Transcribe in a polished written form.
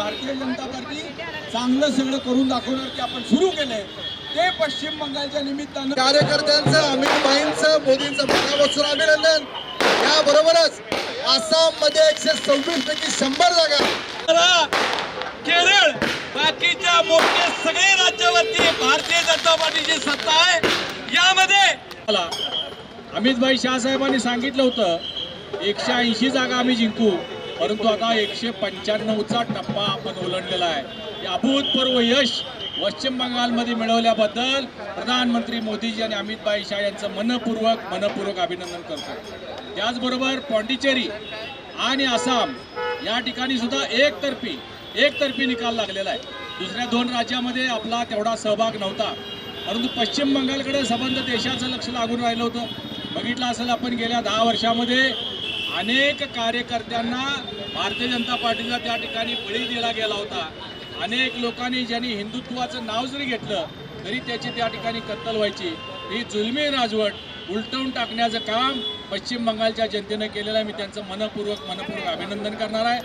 Bharatiya Janata party चांगलं सगळं करून दाखवणार की आपण सुरू केलंय ते पश्चिम बंगालच्या निमित्तानं कार्यकर्त्यांचं अमित भाईंचं मोदींचं मनापासून अभिनंदन। याबरोबरच आसाम मध्ये 126 पैकी 100 जागा, केरळ बाकीच्या मोठे सगळे राज्यावरती भारतीय जनता पार्टीची सत्ता आहे। यामध्ये अमितभाई शाह साहेबांनी सांगितलं होतं 180 जागा आम्ही जिंकू, परंतु आता 195चा टप्पा आपण ओलांडलेला आहे। हे अभूतपूर्व यश पश्चिम बंगालमध्ये मिळवल्याबद्दल प्रधानमंत्री मोदीजी आणि अमितभाई शाह यांचं मनपूर्वक अभिनंदन करतो। त्याचबरोबर पॉंडिचेरी आणि आसाम या ठिकाणी सुद्धा एकतर्फी निकाल लागलेला आहे। दुसऱ्या 2 राज्यामध्ये आपला तेवढा सहभाग नव्हता, परंतु पश्चिम बंगालकडे संबंध देशाचं लक्ष लागून राहिलं होतं। बघितलं असेल आपण गेल्या 10 वर्षामध्ये अनेक कार्यकर्त्यांना भारतीय जनता पार्टीचा त्या ठिकाणी बळी दिला गेला होता। अनेक लोकांनी ज्यांनी हिंदुत्वाचं नाव जरी घेतलं तरी त्याची त्या ठिकाणी कत्तल व्हायची। ही जुलमी राजवट उलटवून टाकण्याचं काम पश्चिम बंगालच्या जनतेने केलेलं आहे। मी त्यांचं मनपूर्वक अभिनंदन करणार आहे।